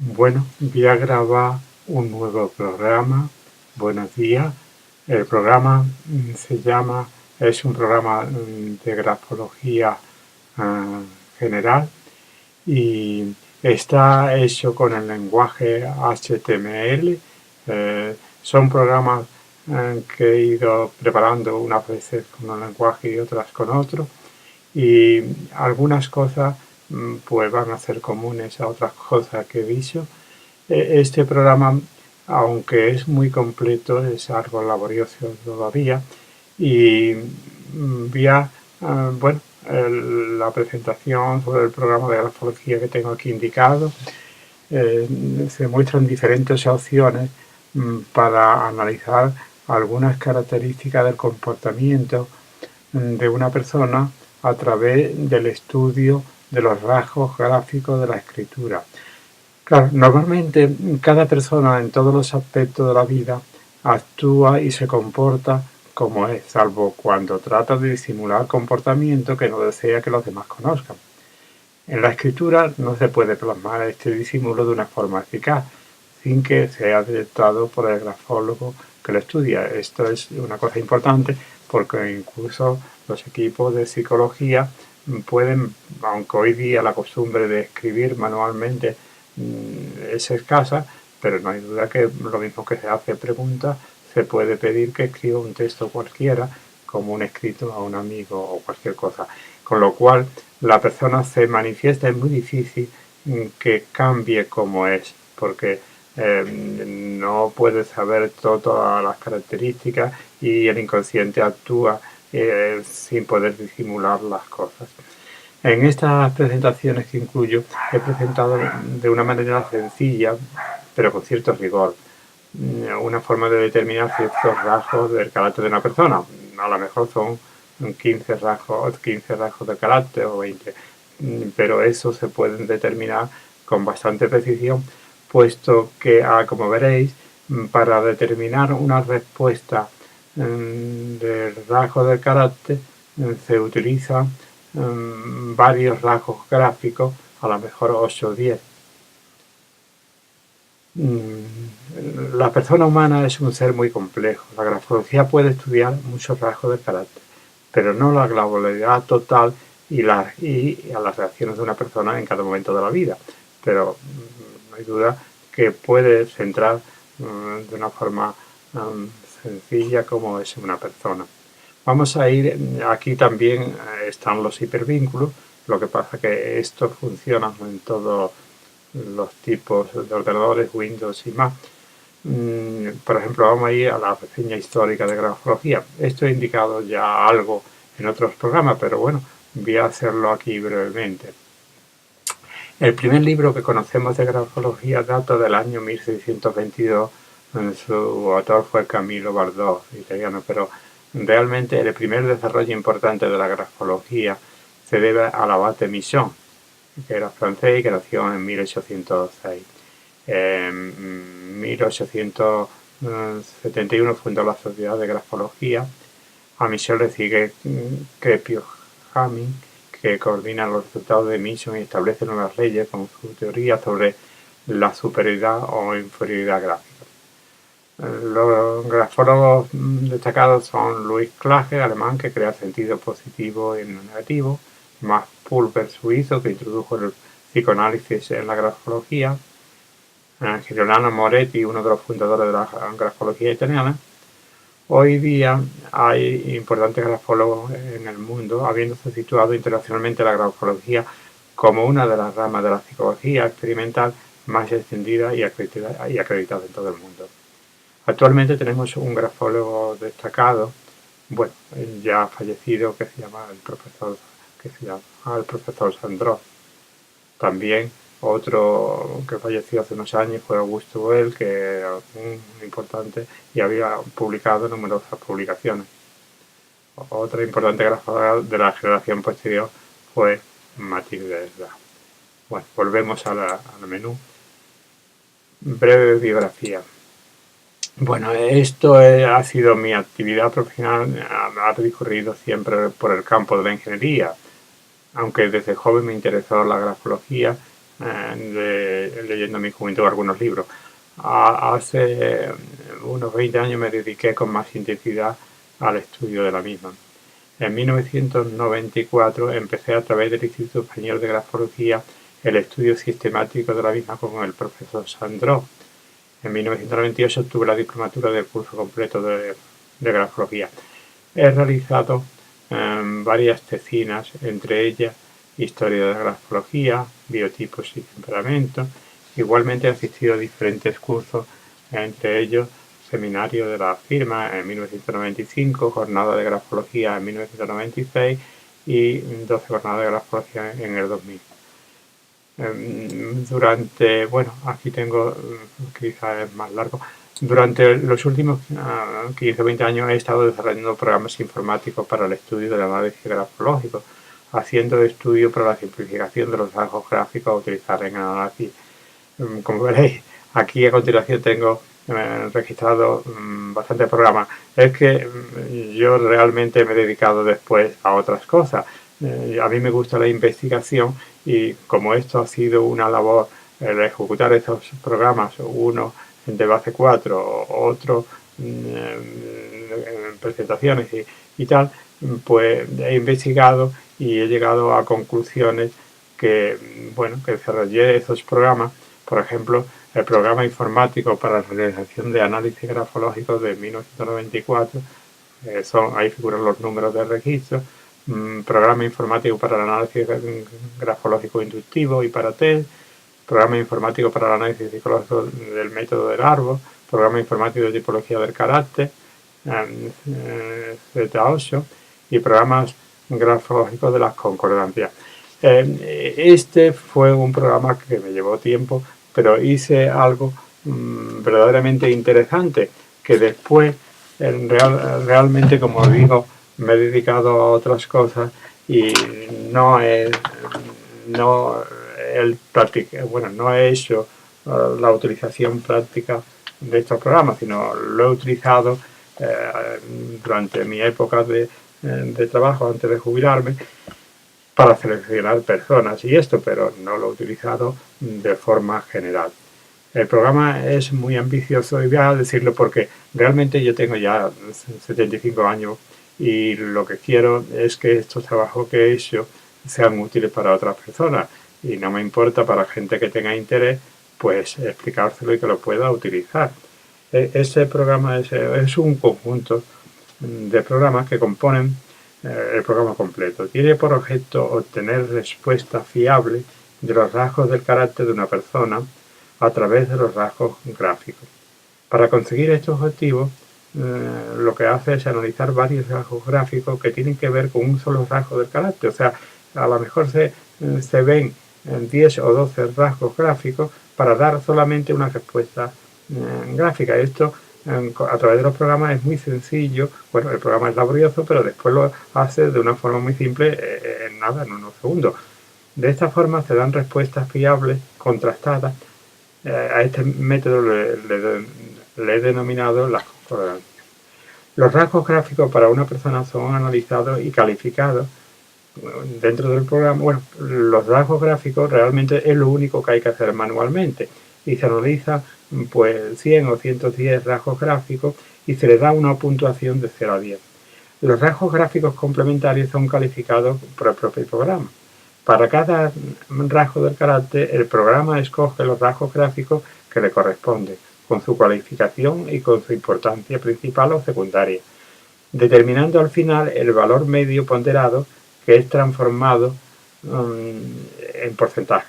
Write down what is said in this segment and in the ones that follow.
Bueno, voy a grabar un nuevo programa. Buenos días. El programa es un programa de grafología general y está hecho con el lenguaje HTML. Son programas que he ido preparando unas veces con un lenguaje y otras con otro, y algunas cosas pues van a ser comunes a otras cosas que he dicho. Este programa, aunque es muy completo, es algo laborioso todavía, y bueno, la presentación sobre el programa de grafología que tengo aquí indicado, se muestran diferentes opciones para analizar algunas características del comportamiento de una persona a través del estudio de los rasgos gráficos de la escritura. Claro, normalmente cada persona en todos los aspectos de la vida actúa y se comporta como es, salvo cuando trata de disimular comportamiento que no desea que los demás conozcan. En la escritura no se puede plasmar este disimulo de una forma eficaz, sin que sea detectado por el grafólogo que lo estudia. Esto es una cosa importante porque incluso los equipos de psicología pueden, aunque hoy día la costumbre de escribir manualmente es escasa, pero no hay duda que lo mismo que se hace preguntas, se puede pedir que escriba un texto cualquiera, como un escrito a un amigo o cualquier cosa. Con lo cual, la persona se manifiesta, es muy difícil que cambie como es, porque no puede saber todas las características y el inconsciente actúa sin poder disimular las cosas. En estas presentaciones que incluyo, he presentado de una manera sencilla, pero con cierto rigor, una forma de determinar ciertos rasgos del carácter de una persona. A lo mejor son 15 rasgos de carácter o 20, pero eso se pueden determinar con bastante precisión, puesto que, como veréis, para determinar una respuesta del rasgo del carácter se utilizan varios rasgos gráficos, a lo mejor 8 o 10. La persona humana es un ser muy complejo. La grafología puede estudiar muchos rasgos del carácter, pero no la globalidad total y a las reacciones de una persona en cada momento de la vida. Pero no hay duda que puede centrar de una forma sencilla cómo es una persona. Vamos a ir, aquí también están los hipervínculos, lo que pasa que estos funcionan en todos los tipos de ordenadores, Windows y Mac. Por ejemplo, vamos a ir a la reseña histórica de grafología. Esto he indicado ya algo en otros programas, pero bueno, voy a hacerlo aquí brevemente. El primer libro que conocemos de grafología data del año 1622. Su autor fue Camilo Bardot, italiano, pero realmente el primer desarrollo importante de la grafología se debe al abate Michon, que era francés y que nació en 1806. En 1871 fundó la Sociedad de Grafología. A Michon le sigue Crepio Hamming, que coordina los resultados de Michon y establece nuevas leyes con su teoría sobre la superioridad o inferioridad gráfica. Los grafólogos destacados son Louis Klager, alemán, que crea sentido positivo y no negativo; Max Pulver, suizo, que introdujo el psicoanálisis en la grafología; Girolamo Moretti, uno de los fundadores de la grafología italiana. Hoy día hay importantes grafólogos en el mundo, habiéndose situado internacionalmente la grafología como una de las ramas de la psicología experimental más extendida y acreditada en todo el mundo. Actualmente tenemos un grafólogo destacado, bueno, ya fallecido, que se llama el profesor Sandró. También otro que falleció hace unos años fue Augusto Boel, que era muy importante y había publicado numerosas publicaciones. Otra importante grafóloga de la generación posterior fue Matilde Esda. Bueno, volvemos al menú. Breve biografía. Bueno, esto ha sido mi actividad profesional, ha discurrido siempre por el campo de la ingeniería, aunque desde joven me interesó la grafología. leyendo en mi juventud algunos libros. Hace unos 20 años me dediqué con más intensidad al estudio de la misma. En 1994 empecé a través del Instituto Español de Grafología el estudio sistemático de la misma con el profesor Sandró. En 1998 obtuve la diplomatura del curso completo de grafología. He realizado varias tesinas, entre ellas historia de la grafología, biotipos y temperamento. Igualmente he asistido a diferentes cursos, entre ellos seminario de la firma en 1995, jornada de grafología en 1996 y 12 jornadas de grafología en el 2000. Aquí tengo, quizás es más largo, durante los últimos 15 o 20 años he estado desarrollando programas informáticos para el estudio del análisis grafológico, haciendo estudios para la simplificación de los rasgos gráficos a utilizar en el análisis. Como veréis, aquí a continuación tengo registrado bastantes programas. Es que yo realmente me he dedicado después a otras cosas. A mí me gusta la investigación y como esto ha sido una labor, el ejecutar estos programas, uno de base 4, otro en presentaciones y tal, pues he investigado y he llegado a conclusiones que desarrollé esos programas. Por ejemplo, el programa informático para la realización de análisis grafológicos de 1994, ahí figuran los números de registro, programa informático para el análisis grafológico inductivo y para test, programa informático para el análisis psicológico del método del árbol, programa informático de tipología del carácter, Z8, y programas grafológicos de las concordancias. Este fue un programa que me llevó tiempo, pero hice algo verdaderamente interesante, que después realmente, como digo, me he dedicado a otras cosas y no he hecho la utilización práctica de estos programas, sino lo he utilizado durante mi época de trabajo antes de jubilarme para seleccionar personas y esto, pero no lo he utilizado de forma general. El programa es muy ambicioso y voy a decirlo porque realmente yo tengo ya 75 años y lo que quiero es que estos trabajos que he hecho sean útiles para otras personas y no me importa para gente que tenga interés pues explicárselo y que lo pueda utilizar. Este programa es un conjunto de programas que componen el programa completo. Tiene por objeto obtener respuestas fiables de los rasgos del carácter de una persona a través de los rasgos gráficos. Para conseguir estos objetivos, lo que hace es analizar varios rasgos gráficos que tienen que ver con un solo rasgo del carácter. O sea, a lo mejor se ven 10 o 12 rasgos gráficos para dar solamente una respuesta gráfica. Esto a través de los programas es muy sencillo. Bueno, el programa es laborioso, pero después lo hace de una forma muy simple en unos segundos. De esta forma se dan respuestas fiables, contrastadas. A este método le he denominado las concordancias. Los rasgos gráficos para una persona son analizados y calificados dentro del programa. Bueno, los rasgos gráficos realmente es lo único que hay que hacer manualmente y se analiza pues 100 o 110 rasgos gráficos y se le da una puntuación de 0 a 10. Los rasgos gráficos complementarios son calificados por el propio programa. Para cada rasgo del carácter, el programa escoge los rasgos gráficos que le corresponden, con su cualificación y con su importancia principal o secundaria, determinando al final el valor medio ponderado que es transformado en porcentaje.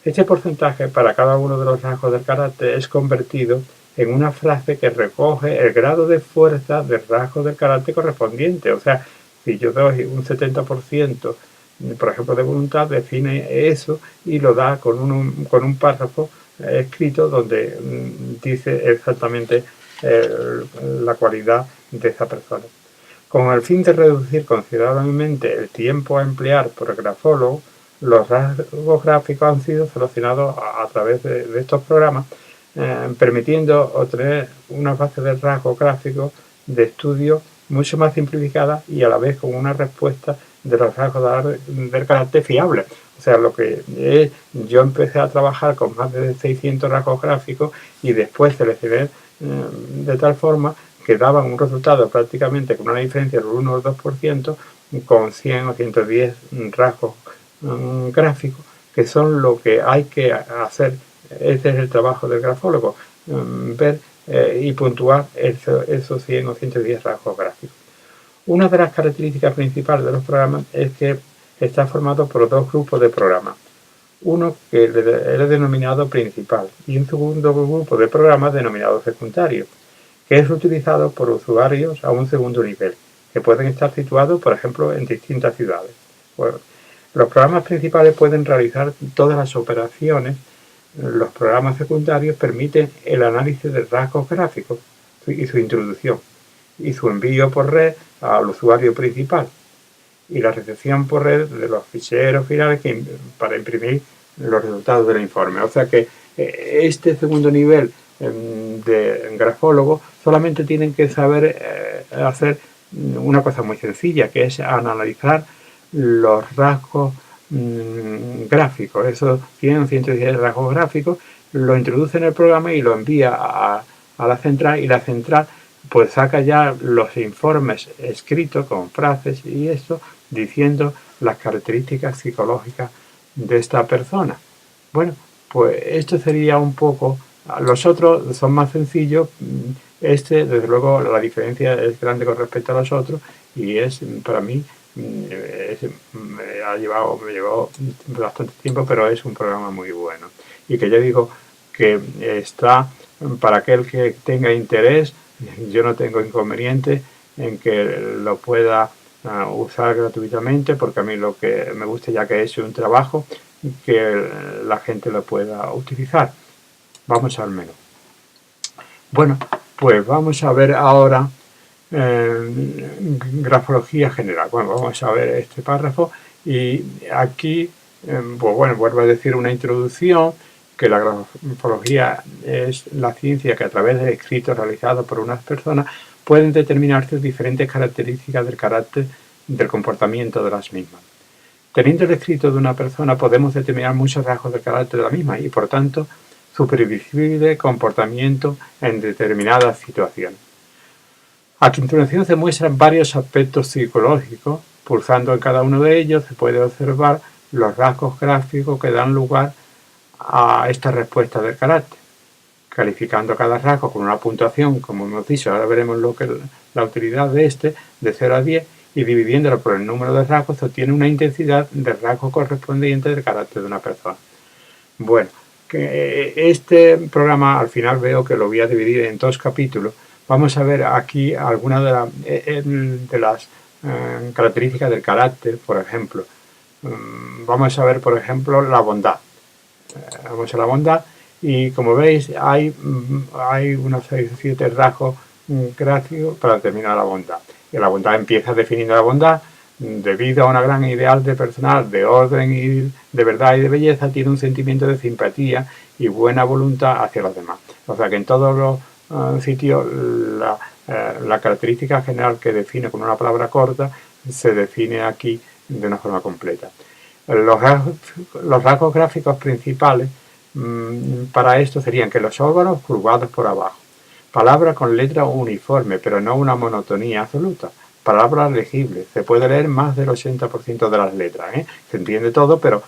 Este porcentaje para cada uno de los rasgos del carácter es convertido en una frase que recoge el grado de fuerza del rasgo del carácter correspondiente. O sea, si yo doy un 70%, por ejemplo, de voluntad, define eso y lo da con un párrafo escrito donde dice exactamente la cualidad de esa persona. Con el fin de reducir considerablemente el tiempo a emplear por el grafólogo, los rasgos gráficos han sido seleccionados a través de estos programas, permitiendo obtener una base de rasgos gráficos de estudio mucho más simplificada y a la vez con una respuesta de los rasgos del carácter fiable. O sea, yo empecé a trabajar con más de 600 rasgos gráficos y después seleccioné de tal forma que daban un resultado prácticamente con una diferencia del 1 o 2% con 100 o 110 rasgos gráficos, que son lo que hay que hacer. Este es el trabajo del grafólogo, ver y puntuar esos 100 o 110 rasgos gráficos. Una de las características principales de los programas es que está formado por dos grupos de programas. Uno que es denominado principal y un segundo grupo de programas denominado secundario, que es utilizado por usuarios a un segundo nivel, que pueden estar situados, por ejemplo, en distintas ciudades. Bueno, los programas principales pueden realizar todas las operaciones. Los programas secundarios permiten el análisis de rasgos gráficos y su introducción y su envío por red al usuario principal y la recepción por red de los ficheros finales para imprimir los resultados del informe. O sea que este segundo nivel de grafólogo solamente tienen que saber hacer una cosa muy sencilla, que es analizar los rasgos gráficos. Esos 100 o 110 rasgos gráficos lo introduce en el programa y lo envía a la central, y la central pues saca ya los informes escritos con frases y eso, diciendo las características psicológicas de esta persona. Bueno, pues esto sería un poco. Los otros son más sencillos. Este, desde luego, la diferencia es grande con respecto a los otros y es, para mí, me llevó bastante tiempo, pero es un programa muy bueno. Y que ya digo que está para aquel que tenga interés. Yo no tengo inconveniente en que lo pueda usar gratuitamente, porque a mí lo que me gusta, ya que he hecho un trabajo, que la gente lo pueda utilizar. Vamos al menú. Bueno, pues vamos a ver ahora grafología general. Bueno, vamos a ver este párrafo y aquí, pues bueno, vuelvo a decir una introducción, que la grafología es la ciencia que a través de escritos realizados por unas personas pueden determinarse diferentes características del carácter del comportamiento de las mismas. Teniendo el escrito de una persona podemos determinar muchos rasgos del carácter de la misma y por tanto su previsible comportamiento en determinadas situaciones. A continuación se muestran varios aspectos psicológicos. Pulsando en cada uno de ellos se puede observar los rasgos gráficos que dan lugar a esta respuesta del carácter, calificando cada rasgo con una puntuación, como hemos dicho. Ahora veremos la utilidad de de 0 a 10, y dividiéndolo por el número de rasgos se obtiene una intensidad del rasgo correspondiente del carácter de una persona. Bueno, que este programa al final veo que lo voy a dividir en 2 capítulos. Vamos a ver aquí algunas de las características del carácter. Por ejemplo, vamos a ver, por ejemplo, la bondad. Vamos a la bondad y, como veis, hay unos 6 o 7 rasgos gráficos para determinar la bondad. Y la bondad empieza definiendo la bondad. Debido a una gran ideal de personal, de orden y de verdad y de belleza, tiene un sentimiento de simpatía y buena voluntad hacia los demás. O sea que en todos los sitios la característica general que define con una palabra corta se define aquí de una forma completa. Los rasgos gráficos principales para esto serían que los órganos curvados por abajo, palabras con letra uniforme pero no una monotonía absoluta, palabras legibles, se puede leer más del 80% de las letras, se entiende todo, pero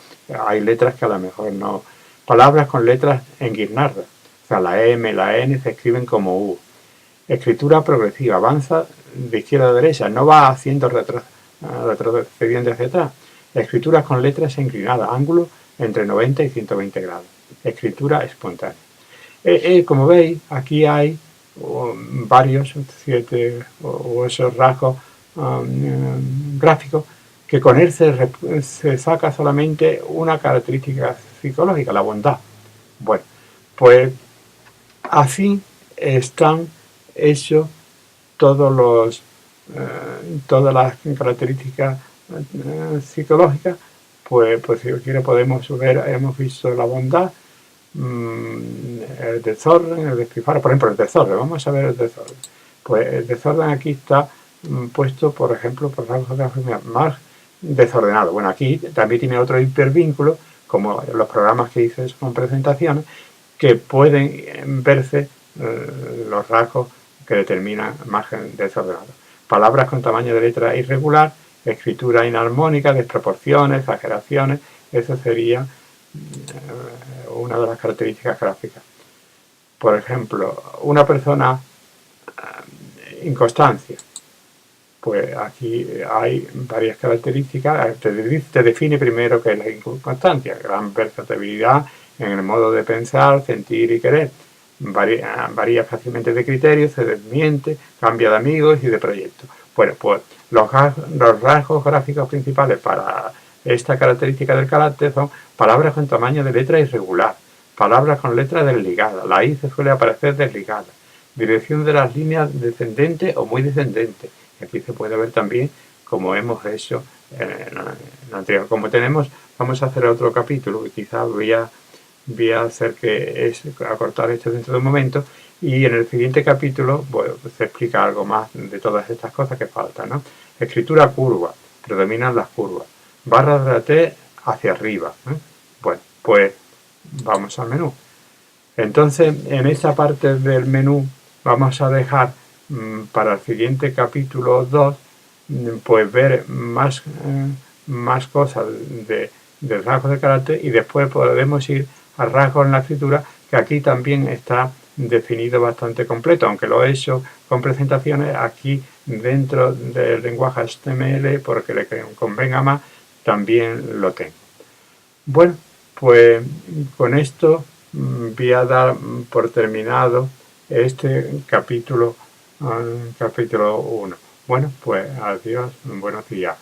hay letras que a lo mejor no. Palabras con letras enguirnadas, o sea, la M, la N se escriben como U. Escritura progresiva, avanza de izquierda a derecha, no va haciendo retrocediendo hacia atrás. Escrituras con letras inclinadas, ángulos entre 90 y 120 grados. Escritura espontánea. Como veis, aquí hay varios 7 o esos rasgos gráficos que con él se saca solamente una característica psicológica, la bondad. Bueno, pues así están hechos todas las características psicológicas. Pues si quiere podemos ver, hemos visto la bondad, el desorden, el despilfarro. Por ejemplo, el desorden, vamos a ver el desorden. Pues el desorden aquí está puesto, por ejemplo, por rasgos gráficos. desordenado. Bueno, aquí también tiene otro hipervínculo, como los programas que hice con presentaciones, que pueden verse los rasgos que determinan margen desordenado. Palabras con tamaño de letra irregular, escritura inarmónica, desproporciones, exageraciones, eso sería una de las características gráficas. Por ejemplo, una persona inconstancia. Pues aquí hay varias características. Te define primero qué es la inconstancia. Gran versatilidad en el modo de pensar, sentir y querer. Varía fácilmente de criterios, se desmiente, cambia de amigos y de proyectos. Bueno, pues los rasgos gráficos principales para esta característica del carácter son palabras con tamaño de letra irregular, palabras con letras desligadas, la I se suele aparecer desligada, dirección de las líneas descendente o muy descendente. Aquí se puede ver también como hemos hecho en la anterior. Como tenemos, vamos a hacer otro capítulo y quizás voy a hacer acortar esto dentro de un momento, y en el siguiente capítulo se explica algo más de todas estas cosas que faltan, ¿no? Escritura curva, predominan las curvas, barras de la T hacia arriba, ¿eh? Bueno, pues vamos al menú. Entonces, en esta parte del menú vamos a dejar para el siguiente capítulo 2 pues ver más cosas de rasgos de carácter, y después podemos ir a rasgos en la escritura, que aquí también está definido bastante completo, aunque lo he hecho con presentaciones. Aquí dentro del lenguaje HTML, porque le convenga más, también lo tengo. Bueno, pues con esto voy a dar por terminado este capítulo 1. Bueno, pues adiós, buenos días.